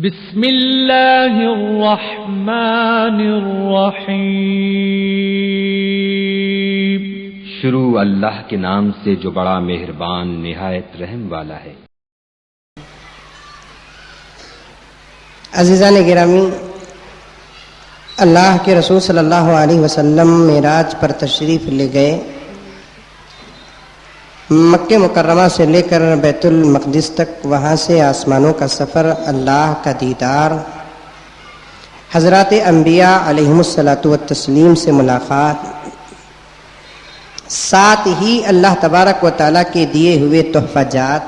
بسم اللہ الرحمن الرحیم۔ شروع اللہ کے نام سے جو بڑا مہربان نہایت رحم والا ہے۔ عزیزان گرامی، اللہ کے رسول صلی اللہ علیہ وسلم معراج پر تشریف لے گئے۔ مکہ مکرمہ سے لے کر بیت المقدس تک، وہاں سے آسمانوں کا سفر، اللہ کا دیدار، حضرات انبیاء علیہم الصلاۃ والتسلیم سے ملاقات، ساتھ ہی اللہ تبارک و تعالیٰ کے دیے ہوئے تحفہ جات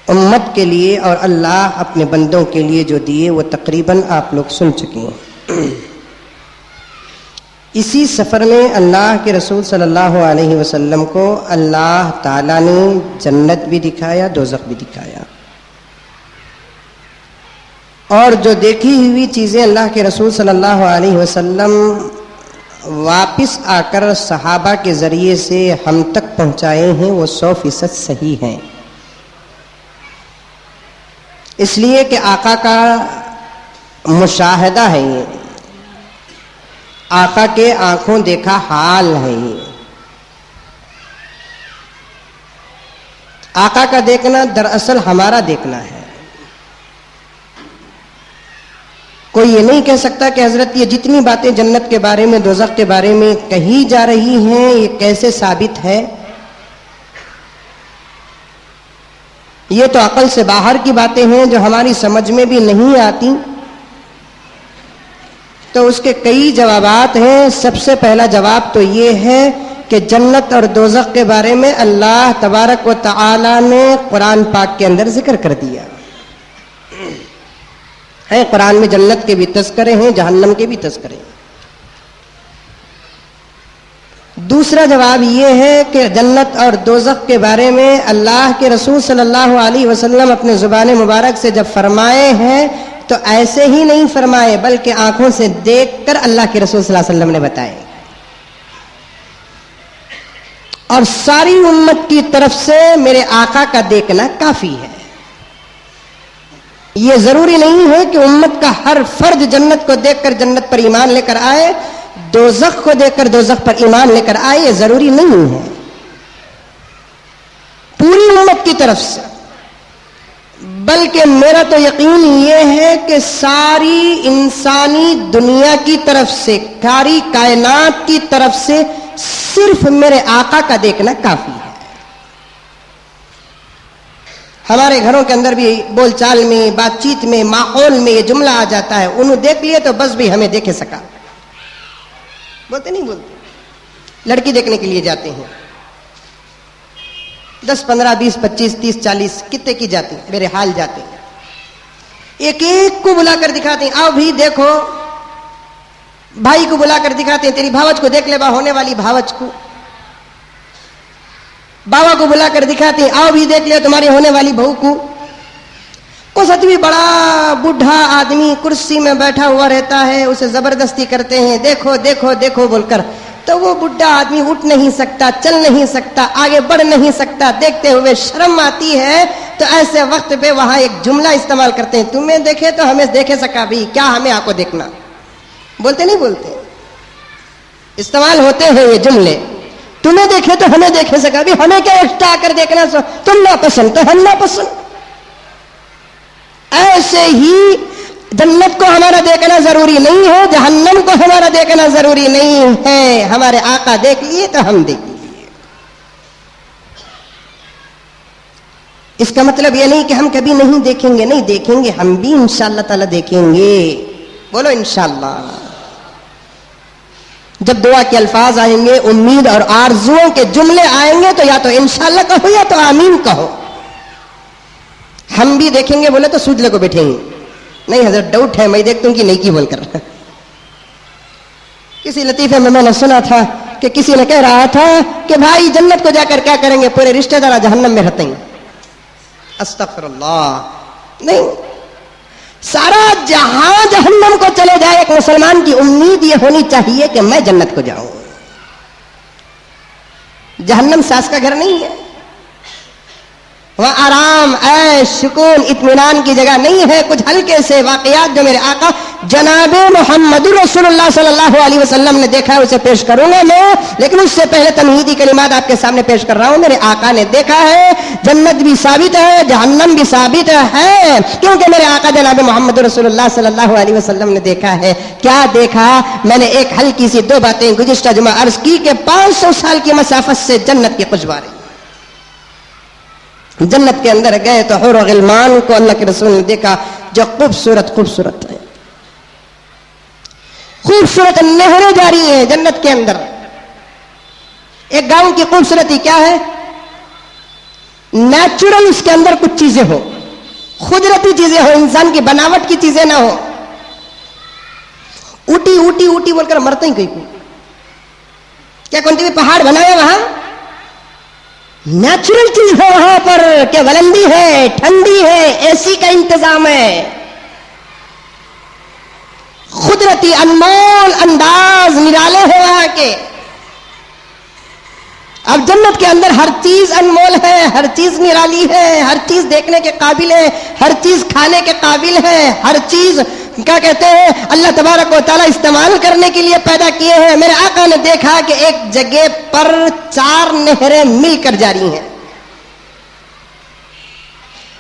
امت کے لیے اور اللہ اپنے بندوں کے لیے جو دیے وہ تقریباً آپ لوگ سن چکے ہیں۔ اسی سفر میں اللہ کے رسول صلی اللہ علیہ وسلم کو اللہ تعالیٰ نے جنت بھی دکھایا، دوزخ بھی دکھایا، اور جو دیکھی ہوئی چیزیں اللہ کے رسول صلی اللہ علیہ وسلم واپس آ کر صحابہ کے ذریعے سے ہم تک پہنچائے ہیں وہ 100% صحیح ہیں، اس لیے کہ آقا کا مشاہدہ ہے، یہ آقا کے آنکھوں دیکھا حال ہے، یہ آقا کا دیکھنا دراصل ہمارا دیکھنا ہے۔ کوئی یہ نہیں کہہ سکتا کہ حضرت یہ جتنی باتیں جنت کے بارے میں، دوزخ کے بارے میں کہی جا رہی ہیں یہ کیسے ثابت ہے؟ یہ تو عقل سے باہر کی باتیں ہیں جو ہماری سمجھ میں بھی نہیں آتی۔ تو اس کے کئی جوابات ہیں۔ سب سے پہلا جواب تو یہ ہے کہ جنت اور دوزخ کے بارے میں اللہ تبارک و تعالی نے قرآن پاک کے اندر ذکر کر دیا ہے۔ قرآن میں جنت کے بھی تذکرے ہیں، جہنم کے بھی تذکرے ہیں۔ دوسرا جواب یہ ہے کہ جنت اور دوزخ کے بارے میں اللہ کے رسول صلی اللہ علیہ وسلم اپنے زبان مبارک سے جب فرمائے ہیں تو ایسے ہی نہیں فرمائے، بلکہ آنکھوں سے دیکھ کر اللہ کے رسول صلی اللہ علیہ وسلم نے بتائے، اور ساری امت کی طرف سے میرے آقا کا دیکھنا کافی ہے۔ یہ ضروری نہیں ہے کہ امت کا ہر فرد جنت کو دیکھ کر جنت پر ایمان لے کر آئے، دوزخ کو دیکھ کر دوزخ پر ایمان لے کر آئے، یہ ضروری نہیں ہے۔ پوری امت کی طرف سے، بلکہ میرا تو یقین یہ ہے کہ ساری انسانی دنیا کی طرف سے، ساری کائنات کی طرف سے صرف میرے آقا کا دیکھنا کافی ہے۔ ہمارے گھروں کے اندر بھی بول چال میں، بات چیت میں، ماحول میں یہ جملہ آ جاتا ہے، انہوں دیکھ لیے تو بس بھی ہمیں دیکھے سکا۔ بولتے نہیں بولتے؟ لڑکی دیکھنے کے لیے جاتے ہیں، 10 15 20 25 30 40 کتنے کی جاتے ہیں، میرے حال جاتے ہیں، ایک ایک کو بلا کر دکھاتے ہیں، آؤ بھی دیکھو، بھائی کو بلا کر دکھاتے ہیں، تیری بھاوج کو دیکھ لے با، ہونے والی بھاوج کو، باوا کو بلا کر دکھاتے ہیں، آؤ بھی دیکھ لے تمہاری ہونے والی بہو کو۔ اس بھی بڑا بوڑھا آدمی کرسی میں بیٹھا ہوا رہتا ہے، اسے زبردستی کرتے ہیں، دیکھو دیکھو دیکھو بول کر، تو وہ بڈھا آدمی اٹھ نہیں سکتا، چل نہیں سکتا، آگے بڑھ نہیں سکتا، دیکھتے ہوئے شرم آتی ہے۔ تو ایسے وقت پہ وہاں ایک جملہ استعمال کرتے ہیں، تمہیں دیکھے تو ہمیں دیکھے سکا بھی، کیا ہمیں آپ کو دیکھنا؟ بولتے نہیں بولتے؟ استعمال ہوتے ہیں یہ جملے، تمہیں دیکھے تو ہمیں دیکھے سکا بھی، ہمیں کیا ایکسٹرا کر دیکھنا، تم نہ پسند تو ہم نہ پسند۔ ایسے ہی جنت کو ہمارا دیکھنا ضروری نہیں ہے، جہنم کو ہمارا دیکھنا ضروری نہیں ہے، ہمارے آقا دیکھ لیے تو ہم دیکھ لیے۔ اس کا مطلب یہ نہیں کہ ہم کبھی نہیں دیکھیں گے، نہیں دیکھیں گے، ہم بھی انشاءاللہ تعالی دیکھیں گے۔ بولو انشاءاللہ۔ جب دعا کے الفاظ آئیں گے، امید اور آرزوؤں کے جملے آئیں گے، تو یا تو انشاءاللہ کہو یا تو آمین کہو۔ ہم بھی دیکھیں گے بولے تو سوچ لے کو بیٹھیں گے، نہیں حضرت ڈاؤٹ ہے، میں دیکھتا ہوں کہ نہیں کی بول کر۔ کسی لطیفے میں نے سنا تھا کہ کسی نے کہہ رہا تھا کہ بھائی جنت کو جا کر کیا کریں گے، پورے رشتہ دار جہنم میں رہتے ہیں۔ استغفر اللہ، نہیں، سارا جہاں جہنم کو چلے جائے، ایک مسلمان کی امید یہ ہونی چاہیے کہ میں جنت کو جاؤں۔ جہنم ساس کا گھر نہیں ہے، وہاں آرام، عیش، سکون، اطمینان کی جگہ نہیں ہے. کچھ ہلکے سے واقعات جو میرے آقا جناب محمد رسول اللہ صلی اللہ علیہ وسلم نے دیکھا ہے اسے پیش کروں گا میں، لیکن اس سے پہلے تمہیدی کلمات آپ کے سامنے پیش کر رہا ہوں. میرے آقا نے دیکھا ہے، جنت بھی ثابت ہے، جہنم بھی ثابت ہے، کیونکہ میرے آقا جناب محمد رسول اللہ صلی اللہ علیہ وسلم نے دیکھا ہے. کیا دیکھا؟ میں نے ایک ہلکی سی دو باتیں گزشتہ جمعہ عرض کی کہ 500 سال کی مسافت سے جنت کی خوشبوئیں. جنت کے اندر گئے تو حور و غلمان کو اللہ کے رسول نے دیکھا جو خوبصورت ہے. خوبصورت نہریں جاری ہیں جنت کے اندر. ایک گاؤں کی خوبصورتی کیا ہے؟ نیچرل اس کے اندر کچھ چیزیں ہو، قدرتی چیزیں ہو، انسان کی بناوٹ کی چیزیں نہ ہو. اوٹی اوٹی اوٹی بول کر مرتے ہی کوئی کو. کیا کون بھی پہاڑ بنایا وہاں؟ نیچرل چیز ہے وہاں پر کہ بلندی ہے، ٹھنڈی ہے، اے سی کا انتظام ہے. قدرتی انمول انداز نرالے ہیں وہاں کے. اب جنت کے اندر ہر چیز انمول ہے، ہر چیز نرالی ہے، ہر چیز دیکھنے کے قابل ہے، ہر چیز کھانے کے قابل ہے، ہر چیز کیا کہتے ہیں اللہ تبارک و تعالیٰ استعمال کرنے کے لیے پیدا کیے ہیں. میرے آقا نے دیکھا کہ ایک جگہ پر 4 نہریں مل کر جاری ہیں.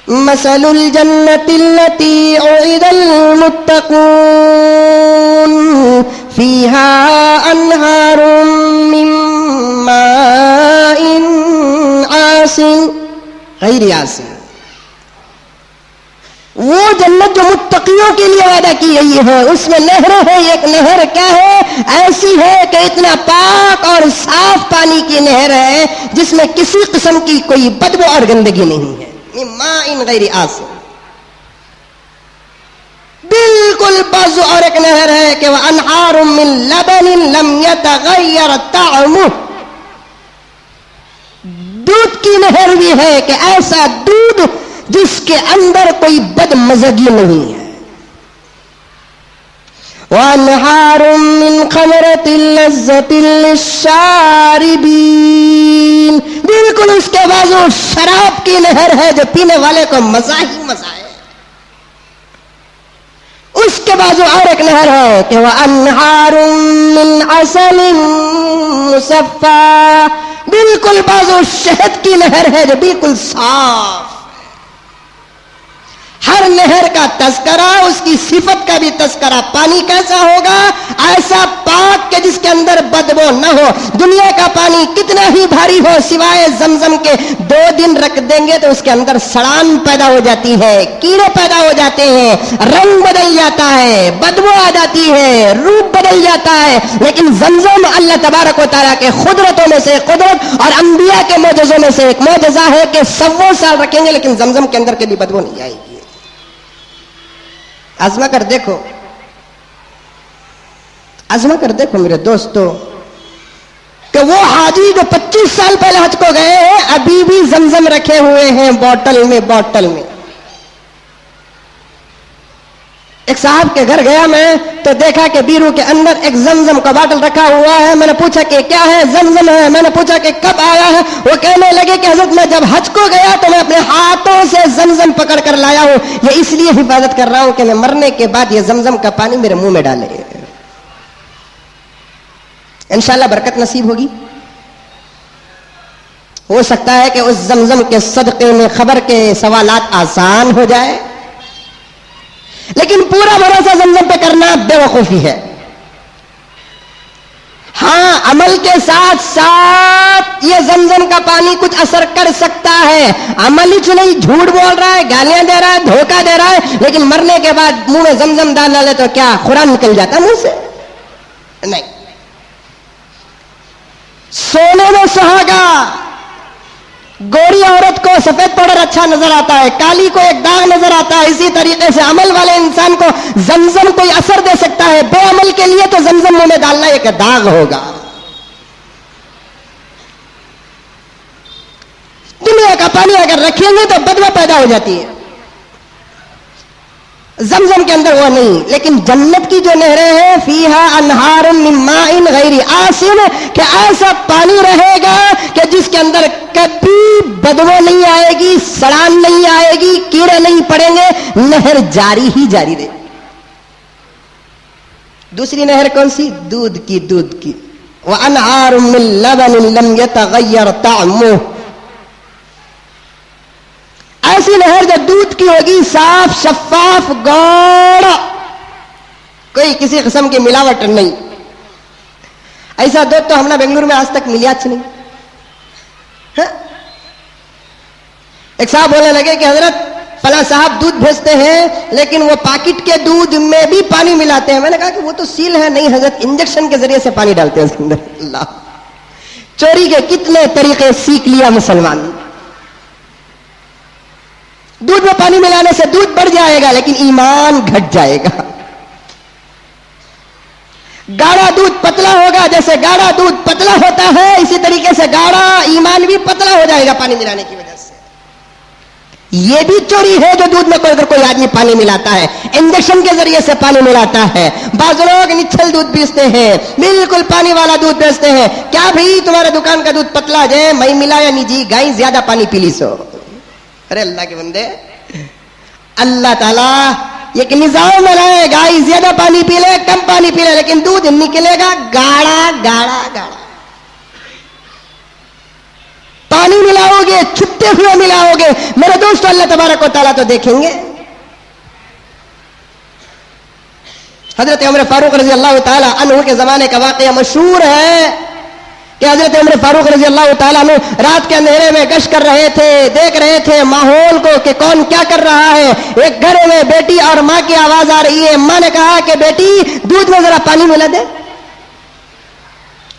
مثل الجنة التي وعد المتقون فيها أنهار من ماء آسن غیر آسن. وہ جنت جو متقیوں کے لیے وعدہ کی گئی ہے اس میں نہریں ہیں. ایک نہر کیا ہے؟ ایسی ہے کہ اتنا پاک اور صاف پانی کی نہر ہے جس میں کسی قسم کی کوئی بدبو اور گندگی نہیں ہے. ماء غیر آسن. بالکل بازو. اور ایک نہر ہے کہ وہ انہار من لبن لم یتغیر طعمہ. دودھ کی نہر بھی ہے کہ ایسا دودھ جس کے اندر کوئی بد مزگی نہیں ہے. وَأَنْهَارٌ مِّنْ خَمْرَةٍ لَذَّةٍ لِّلشَّارِبِينَ. بالکل اس کے بازو شراب کی نہر ہے جو پینے والے کو مزہ ہی مزہ ہے. اس کے بازو اور ایک نہر ہے کہ وَأَنْهَارٌ مِّنْ عَسَلٍ مُّصَفًّى. بالکل بازو شہد کی نہر ہے جو بالکل صاف. ہر نہر کا تذکرہ، اس کی صفت کا بھی تذکرہ. پانی کیسا ہوگا؟ ایسا پاک کہ جس کے اندر بدبو نہ ہو. دنیا کا پانی کتنا ہی بھاری ہو سوائے زمزم کے 2 دن رکھ دیں گے تو اس کے اندر سڑان پیدا ہو جاتی ہے، کیڑے پیدا ہو جاتے ہیں، رنگ بدل جاتا ہے، بدبو آ جاتی ہے، روپ بدل جاتا ہے. لیکن زمزم اللہ تبارک و تعالیٰ کے قدرتوں میں سے قدرت اور انبیاء کے معجزوں میں سے ایک معجزہ ہے کہ 100 سال رکھیں گے لیکن زمزم کے اندر کبھی بدبو نہیں آئے گی. آزما کر دیکھو، آزما کر دیکھو میرے دوستو کہ وہ حاجی جو 25 سال پہلے حج کو گئے ہیں ابھی بھی زمزم رکھے ہوئے ہیں بوتل میں. ایک صاحب کے گھر گیا میں تو دیکھا کہ بیرو کے اندر ایک زمزم کا باٹل رکھا ہوا ہے. میں نے پوچھا کہ کیا ہے؟ زمزم ہے. میں نے پوچھا کہ کب آیا ہے؟ وہ کہنے لگے کہ حضرت میں جب حج کو گیا تو میں اپنے ہاتھوں سے زمزم پکڑ کر لایا ہوں. یہ اس لیے حفاظت کر رہا ہوں کہ میں مرنے کے بعد یہ زمزم کا پانی میرے منہ میں ڈالے. انشاءاللہ برکت نصیب ہوگی. ہو سکتا ہے کہ اس زمزم کے صدقے میں خبر کے سوالات آسان ہو جائے، لیکن پورا بھروسہ زمزم پہ کرنا بے وقوفی ہے. ہاں عمل کے ساتھ ساتھ یہ زمزم کا پانی کچھ اثر کر سکتا ہے. عمل ہی نہیں، جھوٹ بول رہا ہے، گالیاں دے رہا ہے، دھوکہ دے رہا ہے، لیکن مرنے کے بعد منہ میں زمزم ڈال لے تو کیا قرآن نکل جاتا منہ سے؟ نہیں. سونے میں سہاگا. گوری عورت کو سفید پاؤڈر اچھا نظر آتا ہے، کالی کو ایک داغ نظر آتا ہے. اسی طریقے سے عمل والے انسان کو زمزم کوئی اثر دے سکتا ہے. بے عمل کے لیے تو زمزم منہ میں ڈالنا ایک داغ ہوگا. دنیا کا پانی اگر رکھیں گے تو بدبو پیدا ہو جاتی ہے. زمزم کے اندر وہ نہیں، لیکن جنت کی جو نہریں ہیں فیہا انہار من ماء غیر آسن، کہ ایسا پانی رہے گا کہ جس کے اندر کبھی بدبو نہیں آئے گی، سڑان نہیں آئے گی، کیڑے نہیں پڑیں گے، نہر جاری ہی جاری رہے۔ دوسری نہر کون سی؟ دودھ کی، دودھ کی۔ وَأَنْهَارٌ مِّن لَبَنٍ لَمْ يَتَغَيَّرْ طَعْمُهُ، ایسی نہر جو دودھ کی ہوگی، صاف شفاف گاڑھا، کوئی کسی قسم کی ملاوٹ نہیں۔ ایسا دودھ تو ہم نے بنگلور میں آج تک ملیا نہیں۔ ہاں؟ ایک صاحب بولنے لگے کہ حضرت فلاں صاحب دودھ بھیجتے ہیں لیکن وہ پاکٹ کے دودھ میں بھی پانی ملاتے ہیں۔ میں نے کہا کہ وہ تو سیل ہے۔ نہیں حضرت، انجیکشن کے ذریعے سے پانی ڈالتے ہیں اس کے اندر۔ اللہ، چوری کے کتنے طریقے سیکھ لیا مسلمان۔ دودھ میں پانی ملانے سے دودھ بڑھ جائے گا لیکن ایمان گھٹ جائے گا۔ گاڑھا دودھ پتلا ہوگا، جیسے گاڑھا دودھ پتلا ہوتا ہے اسی طریقے سے گاڑھا ایمان بھی پتلا ہو جائے گا پانی ملانے کی وجہ سے۔ یہ بھی چوری ہے جو دودھ میں اگر کوئی آدمی پانی ملاتا ہے، انجیکشن کے ذریعے سے پانی ملاتا ہے۔ بعض لوگ نچھل دودھ بیچتے ہیں، بالکل پانی والا دودھ بیچتے ہیں۔ کیا بھائی تمہارے دکان کا دودھ پتلا جائے؟ میں ملا یا نہیں جی، گائے زیادہ پانی پی لی سو۔ ارے اللہ کے بندے، اللہ تعالیٰ ایک نظام بنائے، گائے زیادہ پانی پی لے کم پانی پی لے لیکن دودھ نکلے گا گاڑھا گاڑھا گاڑھا۔ پانی ملاؤ گے، چھپتے ہوئے ملاؤ گے میرے دوستو، اللہ تبارک و تعالیٰ تو دیکھیں گے۔ حضرت عمر فاروق رضی اللہ تعالیٰ عنہ کے زمانے کا واقعہ مشہور ہے کہ حضرت عمر فاروق رضی اللہ تعالیٰ عنہ رات کے اندھیرے میں گشت کر رہے تھے، دیکھ رہے تھے ماحول کو کہ کون کیا کر رہا ہے۔ ایک گھر میں بیٹی اور ماں کی آواز آ رہی ہے۔ ماں نے کہا کہ بیٹی دودھ میں ذرا پانی ملا دے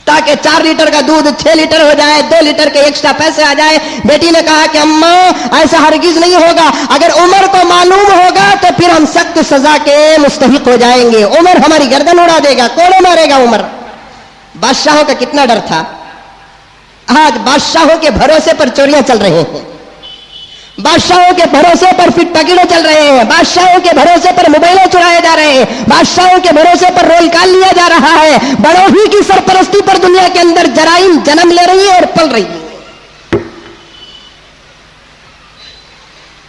تاکہ 4 لیٹر کا دودھ 6 لیٹر ہو جائے، 2 لیٹر کے ایکسٹرا پیسے آ جائے۔ بیٹی نے کہا کہ اماں ایسا ہرگز نہیں ہوگا، اگر عمر کو معلوم ہوگا تو پھر ہم سخت سزا کے مستحق ہو جائیں گے، عمر ہماری گردن اڑا دے گا، کون مارے گا عمر۔ بادشاہوں کا کتنا ڈر تھا۔ آج بادشاہوں کے بھروسے پر چوریاں چل رہے ہیں، بادشاہوں کے بھروسے پر فٹ پکڑے چل رہے ہیں، بادشاہوں کے بھروسے پر موبائلیں چرائے جا رہے ہیں، بادشاہوں کے بھروسے پر رول کال لیا جا رہا ہے، بڑوں ہی کی سرپرستی پر دنیا کے اندر جرائم جنم لے رہی ہیں اور پل رہی ہیں۔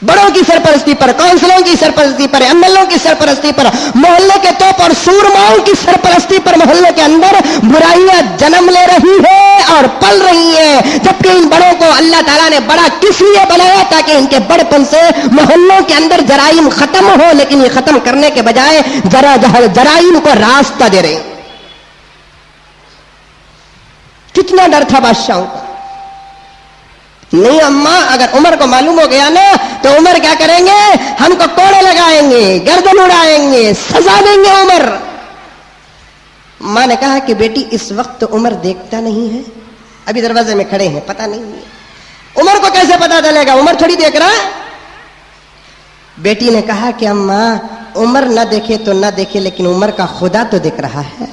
بڑوں کی سرپرستی پر، کونسلوں کی سرپرستی پر، ایم ایل او کی سرپرستی پر، محلے کے توپ اور سورماؤں کی سرپرستی پر محلے کے اندر برائیاں جنم لے رہی ہیں اور پل رہی ہیں، جبکہ ان بڑوں کو اللہ تعالیٰ نے بڑا کس لیے بنایا؟ تاکہ ان کے بڑپن سے محلوں کے اندر جرائم ختم ہو، لیکن یہ ختم کرنے کے بجائے جرائم کو راستہ دے رہے ہیں۔ کتنا ڈر تھا بادشاہوں کا۔ نہیں اماں، اگر عمر کو معلوم ہو گیا نا تو عمر کیا کریں گے؟ ہم کو کوڑے لگائیں گے، گردن اڑائیں گے، سزا دیں گے عمر۔ ماں نے کہا کہ بیٹی اس وقت تو عمر دیکھتا نہیں ہے، ابھی دروازے میں کھڑے ہیں، پتہ نہیں ہے، عمر کو کیسے پتہ چلے گا؟ عمر تھوڑی دیکھ رہا ہے۔ بیٹی نے کہا کہ اماں عمر نہ دیکھے تو نہ دیکھے لیکن عمر کا خدا تو دیکھ رہا ہے۔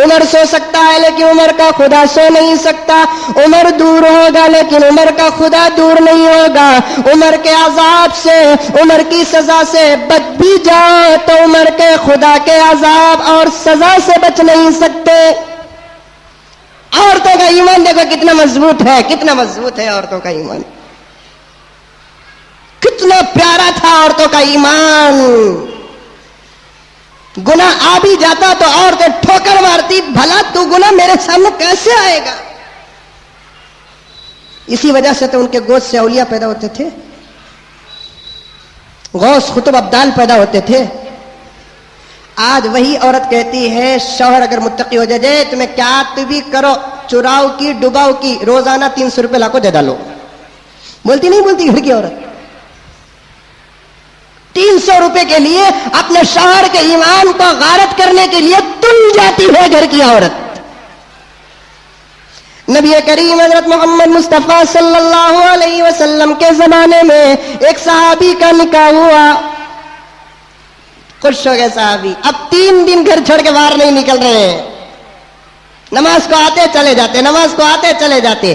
عمر سو سکتا ہے لیکن عمر کا خدا سو نہیں سکتا، عمر دور ہوگا لیکن عمر کا خدا دور نہیں ہوگا۔ عمر کے عذاب سے، عمر کی سزا سے بچ بھی جاؤ تو عمر کے خدا کے عذاب اور سزا سے بچ نہیں سکتے۔ عورتوں کا ایمان دیکھو کتنا مضبوط ہے، کتنا مضبوط ہے عورتوں کا ایمان، کتنا پیارا تھا عورتوں کا ایمان۔ گناہ آ بھی جاتا تو عورتیں ٹھوکر مارتی، بھلا تو گناہ میرے سامنے کیسے آئے گا؟ اسی وجہ سے تو ان کے گود سے اولیاء پیدا ہوتے تھے، غوث قطب ابدال پیدا ہوتے تھے۔ آج وہی عورت کہتی ہے شوہر اگر متقی ہو جائے تمہیں کیا بھی کرو، چراؤ کی ڈباؤ کی، روزانہ 300 روپے لاکھوں دے ڈالو، بولتی نہیں بولتی گھر کی عورت؟ 300 روپے کے لیے اپنے شوہر کے ایمان کو غارت کرنے کے لیے تل جاتی ہے گھر کی عورت۔ نبی کریم حضرت محمد مصطفیٰ صلی اللہ علیہ وسلم کے زمانے میں ایک صحابی کا نکاح ہوا، خوش ہو گئے صحابی، اب 3 دن گھر چھوڑ کے باہر نہیں نکل رہے ہیں، نماز کو آتے چلے جاتے، نماز کو آتے چلے جاتے۔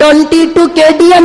22 KDM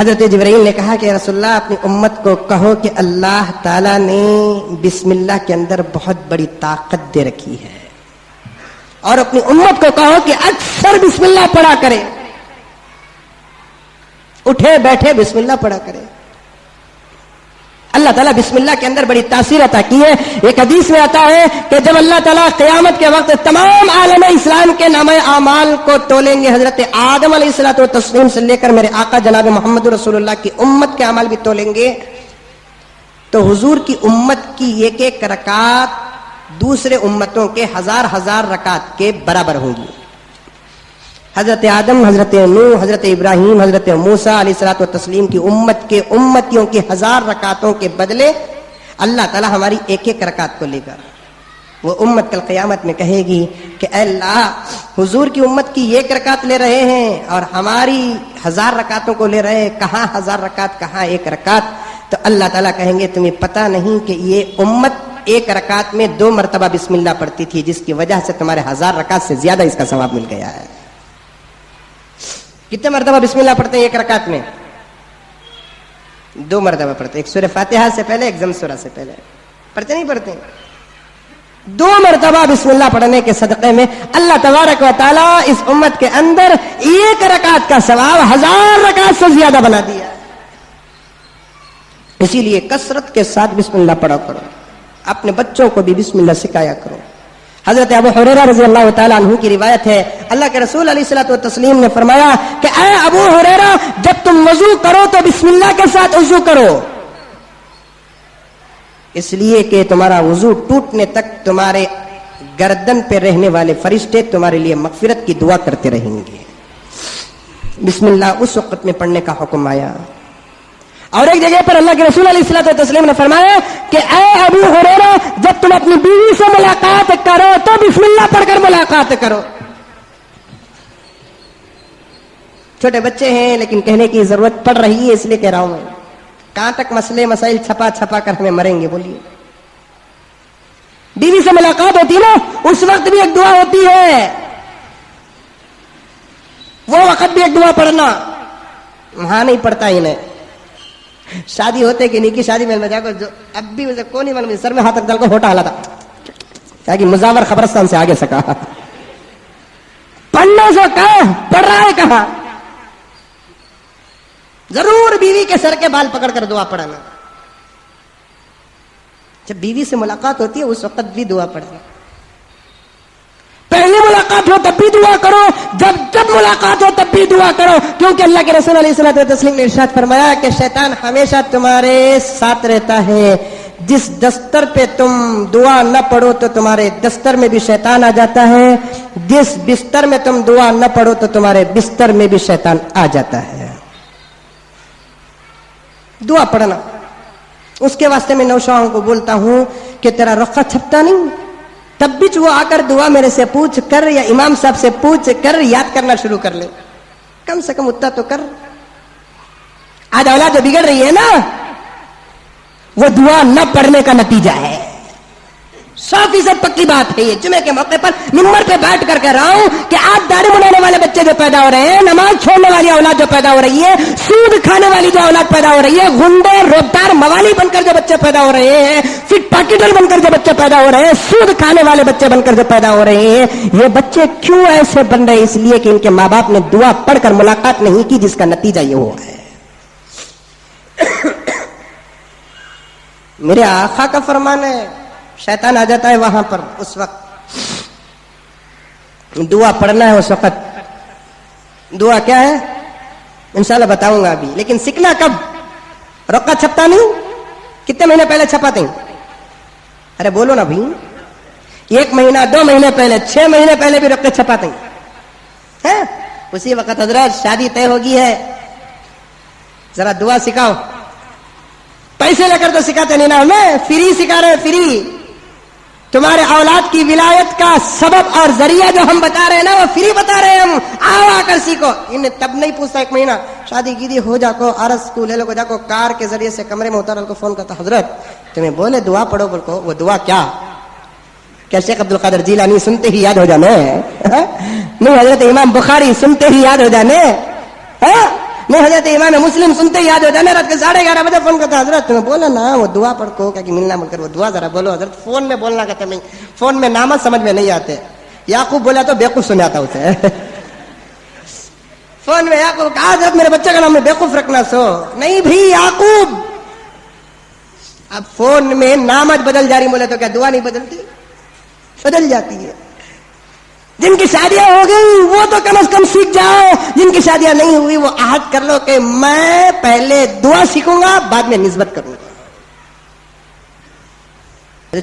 حضرت جبرائیل نے کہا کہ رسول اللہ اپنی امت کو کہو کہ اللہ تعالیٰ نے بسم اللہ کے اندر بہت بڑی طاقت دے رکھی ہے، اور اپنی امت کو کہو کہ اکثر بسم اللہ پڑھا کرے، اٹھے بیٹھے بسم اللہ پڑھا کرے۔ اللہ تعالیٰ بسم اللہ کے اندر بڑی تاثیر عطا کی ہے۔ ایک حدیث میں آتا ہے کہ جب اللہ تعالیٰ قیامت کے وقت تمام عالم اسلام کے نامہ اعمال کو تولیں گے، حضرت آدم علیہ الصلوۃ والتسلیم سے لے کر میرے آقا جناب محمد رسول اللہ کی امت کے اعمال بھی تولیں گے، تو حضور کی امت کی ایک ایک رکعت دوسرے امتوں کے ہزار ہزار رکعت کے برابر ہوں گی۔ حضرت آدم، حضرت نوح، حضرت ابراہیم، حضرت موسیٰ علیہ الصلوۃ والتسلیم کی امت کے امتیوں کی ہزار رکعتوں کے بدلے اللہ تعالیٰ ہماری ایک ایک رکعت کو لے کر وہ امت کل قیامت میں کہے گی کہ اے اللہ، حضور کی امت کی ایک رکعت لے رہے ہیں اور ہماری ہزار رکعتوں کو لے رہے ہیں، کہاں ہزار رکعت کہاں ایک رکعت؟ تو اللہ تعالیٰ کہیں گے تمہیں پتہ نہیں کہ یہ امت ایک رکعت میں 2 مرتبہ بسم اللہ پڑھتی تھی، جس کی وجہ سے تمہارے ہزار رکعت سے زیادہ اس کا ثواب مل گیا ہے۔ کتنے مرتبہ بسم اللہ پڑھتے ہیں ایک رکعت میں؟ 2 مرتبہ پڑھتے ہیں، ایک سورہ فاتحہ سے پہلے، ایک ضم سورہ سے پہلے۔ پڑھتے نہیں پڑھتے؟ 2 مرتبہ بسم اللہ پڑھنے کے صدقے میں اللہ تبارک و تعالیٰ اس امت کے اندر ایک رکعت کا ثواب 1000 رکعت سے زیادہ بنا دیا۔ اسی لیے کثرت کے ساتھ بسم اللہ پڑھا کرو، اپنے بچوں کو بھی بسم اللہ سکھایا کرو۔ حضرت ابو ہریرہ رضی اللہ تعالیٰ عنہ کی روایت ہے، اللہ کے رسول علیہ الصلوۃ والتسلیم نے فرمایا کہ اے ابو ہریرہ، جب تم وضو کرو تو بسم اللہ کے ساتھ وضو کرو، اس لیے کہ تمہارا وضو ٹوٹنے تک تمہارے گردن پہ رہنے والے فرشتے تمہارے لیے مغفرت کی دعا کرتے رہیں گے۔ بسم اللہ اس وقت میں پڑھنے کا حکم آیا۔ اور ایک جگہ پر اللہ کے رسول علیہ الصلوۃ والتسلیم نے فرمایا کہ اے ابو ہریرہ، جب تم اپنی بیوی سے ملاقات کرو تو بسم اللہ پڑھ کر ملاقات کرو۔ چھوٹے بچے ہیں لیکن کہنے کی ضرورت پڑ رہی ہے، اس لیے کہہ رہا ہوں میں۔ کہاں تک مسئلے مسائل چھپا چھپا کر ہمیں مریں گے؟ بولیے۔ بیوی سے ملاقات ہوتی ہے نا، اس وقت بھی ایک دعا ہوتی ہے، وہ وقت بھی ایک دعا پڑھنا۔ وہاں نہیں پڑھتا انہیں، شادی ہوتے کہ نہیں کی شادی میں جا کر جو اب بھی اسے کون نہیں معلوم، سر میں ہاتھ رکھ ڈال کو ہوٹا ہلا تھا کیا کہ مزاور خبرستان سے آگے سکا۔ پڑھنے سے کہاں پڑھ رہا ہے؟ کہاں؟ ضرور بیوی کے سر کے بال پکڑ کر دعا پڑھنا۔ جب بیوی سے ملاقات ہوتی ہے اس وقت بھی دعا پڑھنا۔ پہلے ملاقات ہو تب بھی دعا کرو، جب ملاقات ہو تب بھی دعا کرو، کیونکہ اللہ کے رسول علیہ الصلوۃ والتسلیم نے ارشاد فرمایا کہ شیطان ہمیشہ تمہارے ساتھ رہتا ہے، جس دستر پہ تم دعا نہ پڑھو تو تمہارے دستر میں بھی شیطان آ جاتا ہے، جس بستر میں تم دعا نہ پڑھو تو تمہارے بستر میں بھی شیطان آ جاتا ہے۔ دعا پڑھنا، اس کے واسطے میں نوشاہوں کو بولتا ہوں کہ تیرا رخہ چھپتا نہیں، تب بھی وہ آ کر دعا میرے سے پوچھ کر یا امام صاحب سے پوچھ کر یاد کرنا شروع کر لے، کم سے کم اتنا تو کر۔ آج اولاد جو بگڑ رہی ہے نا، وہ دعا نہ پڑھنے کا نتیجہ ہے۔ 100% پکی بات ہے یہ۔ جمعے کے موقع پر ممبر پہ بیٹھ کر کہہ رہا ہوں کہ آج داڑھی منڈانے والے بچے جو پیدا ہو رہے ہیں، نماز چھوڑنے والی اولاد جو پیدا ہو رہی ہے، سود کھانے والی جو اولاد پیدا ہو رہی ہے، غنڈے روبدار موالی بن کر جو بچے پیدا ہو رہے ہیں، فٹ پاکیٹل بن کر جو بچے پیدا ہو رہے ہیں، سود کھانے والے بچے بن کر جو پیدا ہو رہے ہیں، یہ بچے کیوں ایسے بن رہے ہیں؟ اس لیے کہ ان کے ماں باپ نے دعا پڑھ کر ملاقات نہیں کی، جس کا نتیجہ یہ ہوا ہے۔ میرے آقا کا فرمان ہے، شیطان آ جاتا ہے وہاں پر، اس وقت دعا پڑھنا ہے۔ اس وقت دعا کیا ہے انشاءاللہ بتاؤں گا ابھی، لیکن سیکھنا کب؟ رقہ چھپتا نہیں، کتنے مہینے پہلے چھپاتے ہیں؟ ارے بولو نا بھائی، 1 مہینہ 2 مہینے پہلے 6 مہینے پہلے بھی رقے چھپاتے ہیں۔ اسی وقت حضرات شادی طے ہوگی ہے، ذرا دعا سکھاؤ۔ پیسے لے کر تو سکھاتے نہیں نا، ہمیں فری سکھا رہے ہیں، فری۔ تمہارے اولاد کی ولایت کا سبب اور ذریعہ جو ہم بتا رہے ہیں نا، وہ فری بتا رہے ہیں ہم، آؤ آ کر سیکھو۔ انہیں تب نہیں پوچھتا 1 مہینہ شادی کی دی ہو جا کو عرض کو لے لو کو جا کو کار کے ذریعے سے کمرے میں اتر کو فون کرتا، حضرت تمہیں بولے دعا پڑھو، بول کو وہ دعا کیا شیخ عبد القادر جیلانی سنتے ہی یاد ہو جانے؟ نہیں حضرت امام بخاری سنتے ہی یاد ہو جانے؟ میں حضرت امام مسلم سنتے ہی یاد ہوتا ہے نا، رات کے 11:30 بجے فون کرتا، حضرت تمہیں بولا نا وہ دعا پڑھ کو کہ ملنا مل کر وہ دعا ذرا بولو حضرت، فون میں بولنا کہتے نہیں، فون میں نامت سمجھ میں نہیں آتے. یعقوب بولا تو بیوقوف سناتا اسے فون میں یعقوب کہا حضرت میرے بچے کا نام میں بیوقوف رکھنا سو نہیں بھی یعقوب. اب فون میں نامت بدل جاری بولے تو کیا دعا نہیں بدلتی؟ بدل جاتی ہے. جن کی شادیاں ہو گئی وہ تو کم از کم سیکھ جاؤ، جن کی شادیاں نہیں ہوئی وہ عہد کر لو کہ میں پہلے دعا سیکھوں گا بعد میں نسبت کروں گا.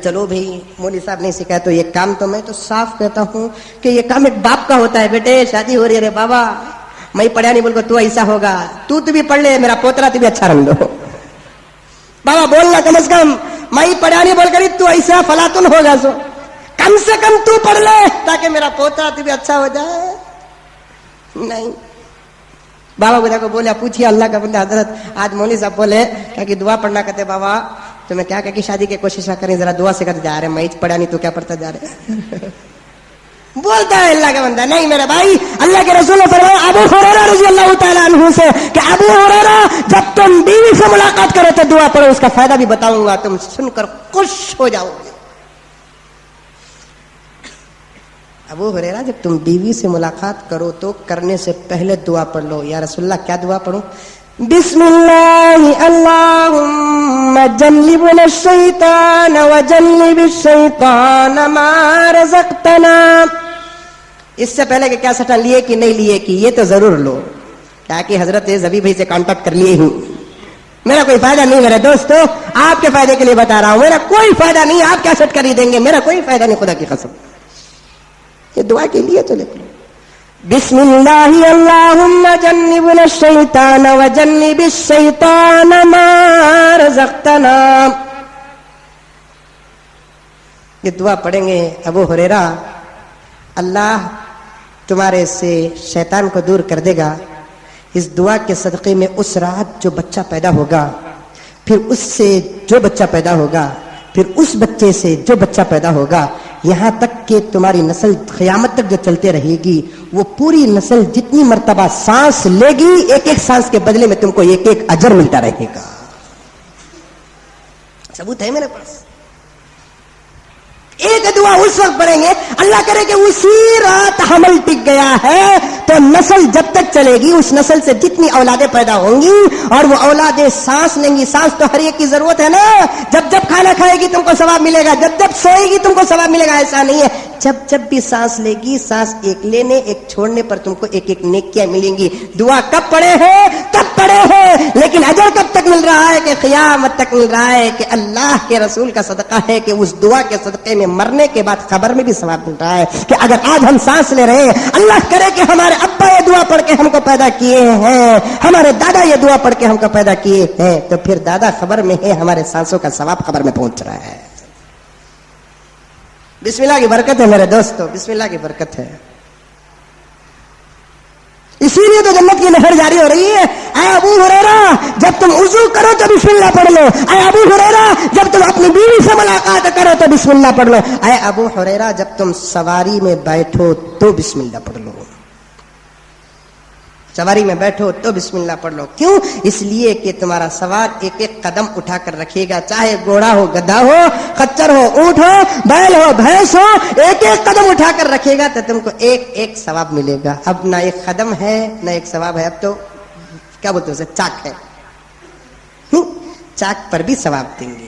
چلو بھائی مولوی صاحب نہیں سکھایا تو یہ کام تو میں تو صاف کہتا ہوں کہ یہ کام ایک باپ کا ہوتا ہے. بیٹے شادی ہو رہی ہے، ارے بابا میں پڑھا نہیں بول کو تو ایسا ہوگا، تو بھی پڑھ لے، میرا پوترا تو بھی اچھا رنگ دو. بابا بولنا کم از کم میں پڑھا نہیں بول کر تو ایسا فلاطن ہوگا، سو کم سے کم تو پڑھ لے تاکہ میرا پوتا تو بھی اچھا ہو جائے. نہیں بابا بولا کو بولا پوچھیے اللہ کا بندہ حضرت آج مولوی صاحب بولے کہ دعا پڑھنا کہتے بابا تو میں کیا کہ شادی کی کوشش کریں ذرا دعا سے کرتے جا رہے میں پڑھا نہیں تو کیا پڑھتا جا رہے بولتا ہے اللہ کا بندہ. نہیں میرے بھائی اللہ کے رسول نے فرمایا ابو ہریرہ رضی اللہ تعالیٰ عنہ سے کہ ابو ہریرہ جب تم بیوی سے ملاقات کرو تو دعا پڑھو، اس کا فائدہ بھی بتاؤں گا، تم سن کر خوش ہو جاؤ گے. ابو ہریرہ جب تم بیوی سے ملاقات کرو تو کرنے سے پہلے دعا پڑھ لو. یا رسول اللہ کیا دعا پڑھوں؟ بسم اللہ اللہم جنبنا الشیطان وجنب الشیطان ما رزقتنا. اس سے پہلے کہ کیا سٹن لیے کہ نہیں لیے کہ یہ تو ضرور لو، کیا کہ حضرت زبی بھائی سے کانٹیکٹ کر لیے ہوں. میرا کوئی فائدہ نہیں میرے دوستو، آپ کے فائدے کے لیے بتا رہا ہوں، میرا کوئی فائدہ نہیں. آپ کیا سٹ کر ہی دیں گے، میرا کوئی فائدہ نہیں خدا کی قسم. یہ دعا کے لیے تو لکھ لو بسم اللہ اللہم جنبنا الشیطان وجنب الشیطان ما رزقتنا. یہ دعا پڑھیں گے ابو ہریرہ اللہ تمہارے سے شیطان کو دور کر دے گا. اس دعا کے صدقے میں اس رات جو بچہ پیدا ہوگا، پھر اس سے جو بچہ پیدا ہوگا، پھر اس بچے سے جو بچہ پیدا ہوگا، یہاں تک کہ تمہاری نسل قیامت تک جو چلتے رہے گی وہ پوری نسل جتنی مرتبہ سانس لے گی ایک ایک سانس کے بدلے میں تم کو ایک ایک اجر ملتا رہے گا. ثبوت ہے میرے پاس. ایک دعا اس وقت پڑھیں گے اللہ کرے کہ اسی رات حمل ٹک گیا ہے تو نسل جب تک چلے گی اس نسل سے جتنی اولادیں پیدا ہوں گی اور وہ اولادیں سانس لیں گی. سانس تو ہر ایک کی ضرورت ہے نا. جب جب کھانا کھائے گی تم کو ثواب ملے گا، جب جب سوئے گی تم کو ثواب ملے گا، ایسا نہیں ہے. جب جب بھی سانس لے گی، سانس ایک لینے ایک چھوڑنے پر تم کو ایک ایک نیکیاں ملیں گی. دعا کب پڑھے ہیں؟ تب پڑھے ہیں، لیکن اجر کب تک مل رہا ہے؟ کہ قیامت تک مل رہا ہے. کہ اللہ کے رسول کا صدقہ ہے کہ اس دعا کے صدقے میں مرنے کے بعد خبر میں بھی ثواب مل رہا ہے کہ اگر آج ہم سانس لے رہے ہیں، اللہ کرے کہ ہمارے ابا یہ دعا پڑھ کے ہم کو پیدا کیے ہیں، ہمارے دادا یہ دعا پڑھ کے ہم کو پیدا کیے ہیں، تو پھر دادا خبر میں ہے، ہمارے سانسوں کا ثواب خبر میں پہنچ رہا ہے. بسم اللہ کی برکت ہے میرے دوستو، بسم اللہ کی برکت ہے. اسی لیے تو جنت کی نہر جاری ہو رہی ہے. اے ابو ہریرہ جب تم وضو کرو تو بسم اللہ پڑھ لو. اے ابو ہریرہ جب تم اپنی بیوی سے ملاقات کرو تو بسم اللہ پڑھ لو. اے ابو ہریرہ جب تم سواری میں بیٹھو تو بسم اللہ پڑھ لو. سواری میں بیٹھو تو بسم اللہ پڑھ لو. کیوں؟ اس لیے کہ تمہارا سوار ایک ایک قدم اٹھا کر رکھے گا، چاہے گھوڑا ہو، گدھا ہو، خچر ہو، اونٹ ہو، بیل ہو، بھینس ہو، ایک ایک قدم اٹھا کر رکھے گا تو تم کو ایک ایک ثواب ملے گا. اب نہ ایک قدم ہے نہ ایک ثواب ہے، اب تو کیا بولتے ہیں اسے، چاک ہے. چاک پر بھی ثواب دیں گے.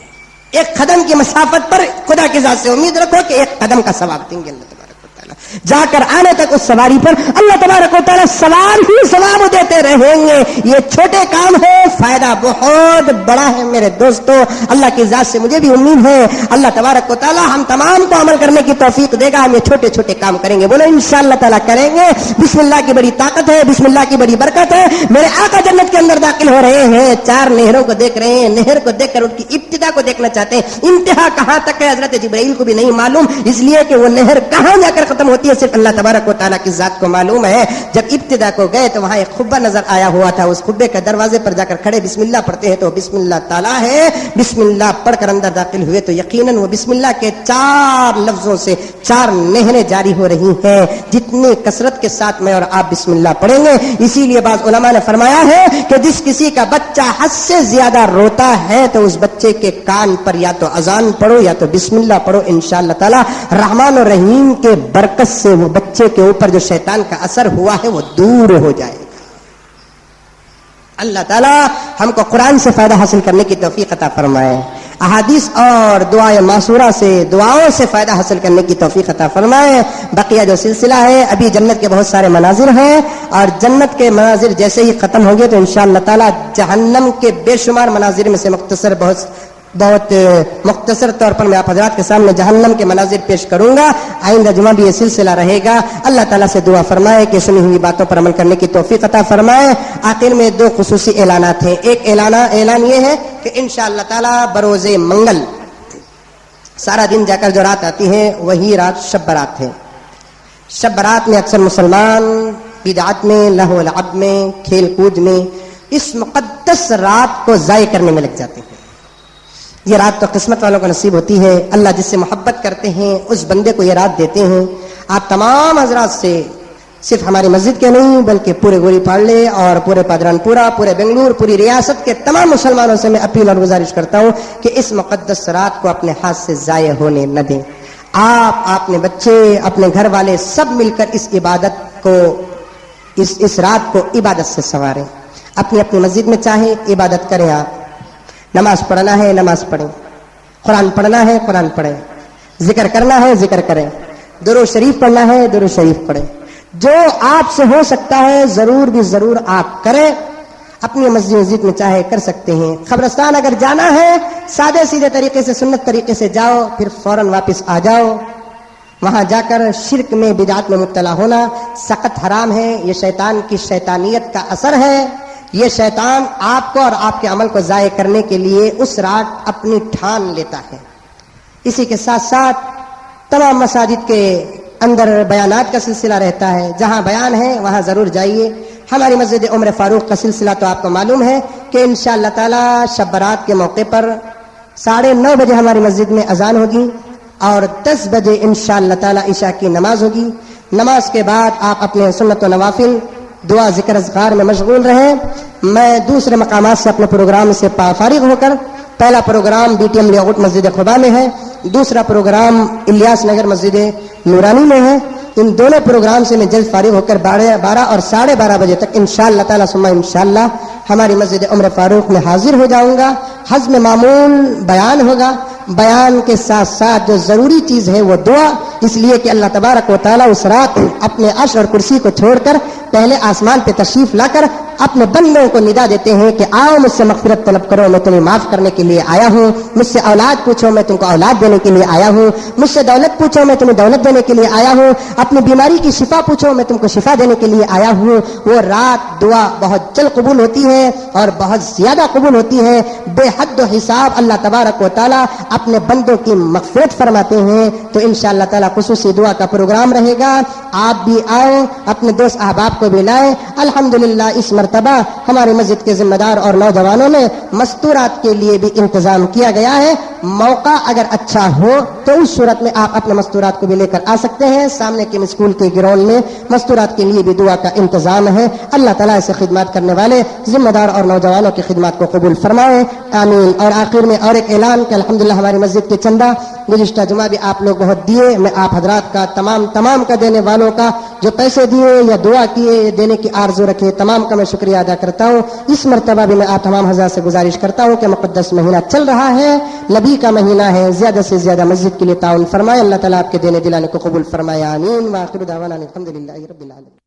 ایک قدم کی مسافت پر خدا کی ذات سے امید رکھو کہ ایک قدم کا ثواب دیں گے اللہ تبارک و تعالیٰ. جا کر آنے تک اس سواری پر اللہ تبارک و تعالیٰ ثواب ہی ثواب دیتے رہیں گے. یہ چھوٹے کام ہے، فائدہ بہت بڑا ہے میرے دوستو. اللہ کی ذات سے مجھے بھی امید ہے اللہ تبارک و تعالیٰ ہم تمام کو عمل کرنے کی توفیق دے گا. ہم یہ چھوٹے چھوٹے کام کریں گے، بولو انشاءاللہ تعالیٰ کریں گے. بسم اللہ کی بڑی طاقت ہے، بسم اللہ کی بڑی برکت ہے. میرے آقا جنت کے اندر داخل ہو رہے ہیں، 4 نہروں کو دیکھ رہے ہیں. نہر کو دیکھ کر ان کی ابتدا کو دیکھنا چاہتے ہیں. انتہا کہاں تک ہے حضرت جبرائیل کو بھی نہیں معلوم، اس لیے کہ وہ نہر کہاں جا کر ختم ہوتی ہے صرف اللہ تبارک و تعالیٰ کی ذات کو معلوم ہے. جب ابتدا کو گئے تو وہاں ایک خبہ نظر آیا ہوا تھا. اس خبے کے دروازے پر جا کر کھڑے بسم اللہ پڑھتے ہیں تو بسم اللہ تعالیٰ ہے. بسم اللہ پڑھ کر اندر داخل ہوئے تو یقیناً وہ بسم اللہ کے 4 لفظوں سے 4 نہریں جاری ہو رہی ہیں جتنی کثرت کے ساتھ میں اور آپ بسم اللہ پڑھیں گے. اسی لیے بعض علماء نے فرمایا ہے کہ جس کسی کا بچہ حد سے زیادہ روتا ہے تو اس بچے کے کان پر یا تو اذان پڑھو یا تو بسم اللہ پڑھو. انشاءاللہ تعالی رحمان اور رحیم کے برکت سے وہ بچے کے اوپر جو شیطان کا اثر ہوا ہے وہ دور ہو جائے گا. اللہ تعالی ہم کو قرآن سے فائدہ حاصل کرنے کی توفیق عطا فرمائے. احادیث اور دعائیں معصورہ سے دعاؤں سے فائدہ حاصل کرنے کی توفیق عطا فرمائے. بقیہ جو سلسلہ ہے ابھی جنت کے بہت سارے مناظر ہیں اور جنت کے مناظر جیسے ہی ختم ہوں گے تو انشاءاللہ تعالی جہنم کے بے شمار مناظر میں سے بہت مختصر طور پر میں آپ حضرات کے سامنے جہنم کے مناظر پیش کروں گا. آئندہ جمعہ بھی یہ سلسلہ رہے گا. اللہ تعالیٰ سے دعا فرمائے کہ سنی ہوئی باتوں پر عمل کرنے کی توفیق عطا فرمائے. آخر میں 2 خصوصی اعلانات ہیں. ایک اعلان یہ ہے کہ انشاءاللہ تعالیٰ بروز منگل سارا دن جا کر جو رات آتی ہے وہی رات شب برات ہے. شب برات میں اکثر مسلمان بدعت میں لہو و لعب میں کھیل کود میں اس مقدس رات کو ضائع کرنے میں لگ جاتے ہیں. یہ رات تو قسمت والوں کو نصیب ہوتی ہے. اللہ جس سے محبت کرتے ہیں اس بندے کو یہ رات دیتے ہیں. آپ تمام حضرات سے صرف ہماری مسجد کے نہیں بلکہ پورے گوری پاڑلے اور پورے پادران پورا پورے بنگلور پوری ریاست کے تمام مسلمانوں سے میں اپیل اور گزارش کرتا ہوں کہ اس مقدس رات کو اپنے ہاتھ سے ضائع ہونے نہ دیں. آپ اپنے بچے اپنے گھر والے سب مل کر اس عبادت کو اس رات کو عبادت سے سنواریں. اپنی اپنی مسجد میں چاہیں عبادت کریں. آپ نماز پڑھنا ہے نماز پڑھیں, قرآن پڑھنا ہے قرآن پڑھیں, ذکر کرنا ہے ذکر کریں, درود شریف پڑھنا ہے درود شریف پڑھیں. جو آپ سے ہو سکتا ہے ضرور بھی ضرور آپ کریں. اپنی مسجد میں چاہے کر سکتے ہیں. قبرستان اگر جانا ہے سادے سیدھے طریقے سے سنت طریقے سے جاؤ پھر فوراً واپس آ جاؤ. وہاں جا کر شرک میں بدعت میں مبتلا ہونا سخت حرام ہے. یہ شیطان کی شیطانیت کا اثر ہے. یہ شیطان آپ کو اور آپ کے عمل کو ضائع کرنے کے لیے اس رات اپنی ٹھان لیتا ہے. اسی کے ساتھ ساتھ تمام مساجد کے اندر بیانات کا سلسلہ رہتا ہے. جہاں بیان ہے وہاں ضرور جائیے. ہماری مسجد عمر فاروق کا سلسلہ تو آپ کو معلوم ہے کہ انشاءاللہ تعالی شب برات کے موقع پر 9:30 بجے ہماری مسجد میں اذان ہوگی اور 10 بجے انشاءاللہ تعالی عشاء کی نماز ہوگی. نماز کے بعد آپ اپنے سنت و نوافل دعا ذکر اذکار میں مشغول رہیں. میں دوسرے مقامات سے اپنے پروگرام سے فارغ ہو کر پہلا پروگرام BTM لیاقوت مسجد خدا میں ہے, دوسرا پروگرام الیاس نگر مسجد نورانی میں ہے. ان دونوں پروگرام سے میں جلد فارغ ہو کر 12 اور 12:30 بجے تک انشاءاللہ تعالی ثم انشاءاللہ ہماری مسجد عمر فاروق میں حاضر ہو جاؤں گا. حزم معمول بیان ہوگا. بیان کے ساتھ ساتھ جو ضروری چیز ہے وہ دعا, اس لیے کہ اللہ تبارک و تعالی اس رات اپنے عرش اور کرسی کو چھوڑ کر پہلے آسمان پہ تشریف لا کر اپنے بندوں کو ندا دیتے ہیں کہ آؤ مجھ سے مغفرت طلب کرو, میں تمہیں معاف کرنے کے لیے آیا ہوں. مجھ سے اولاد پوچھو, میں تم کو اولاد دینے کے لیے آیا ہوں. مجھ سے دولت پوچھو, میں تمہیں دولت دینے کے لیے آیا ہوں. اپنی بیماری کی شفا پوچھو, میں تم کو شفا دینے کے لیے آیا ہوں. وہ رات دعا بہت جلد قبول ہوتی ہے اور بہت زیادہ قبول ہوتی ہے. بے حد و حساب اللہ تبارک و تعالی اپنے بندوں کی مغفرت فرماتے ہیں. تو انشاءاللہ تعالی خصوصی دعا کا پروگرام رہے گا. آپ بھی آئیں, اپنے دوست احباب کو بھی لائیں. الحمدللہ اس مرتبہ ہماری مسجد کے ذمہ دار اور نوجوانوں نے مستورات کے لیے بھی انتظام کیا گیا ہے. موقع اگر اچھا ہو تو اس صورت میں آپ اپنے مستورات کو بھی لے کر آ سکتے ہیں. سامنے کے اسکول کے گراؤنڈ میں مستورات کے لیے بھی دعا کا انتظام ہے. اللہ تعالیٰ ایسے خدمات کرنے والے ذمہ دار اور نوجوانوں کی خدمات کو قبول فرمائے, آمین. اور آخر میں اور ایک اعلان کہ الحمدللہ ہماری مسجد کے چندہ گزشتہ جمعہ بھی آپ لوگ بہت دیے. میں آپ حضرات کا تمام کا دینے والوں کا جو پیسے دیے یا دعا کیے دینے کی آرزو رکھے تمام کا میں شکریہ ادا کرتا ہوں. اس مرتبہ بھی میں آپ تمام حضرات سے گزارش کرتا ہوں کہ مقدس مہینہ چل رہا ہے, نبی کا مہینہ ہے, زیادہ سے زیادہ مسجد کے لیے تعاون فرمائے. اللہ تعالیٰ آپ کے دینے دلانے کو قبول فرمائے, آمین. وآخر دعوانا الحمدللہ رب العالمین.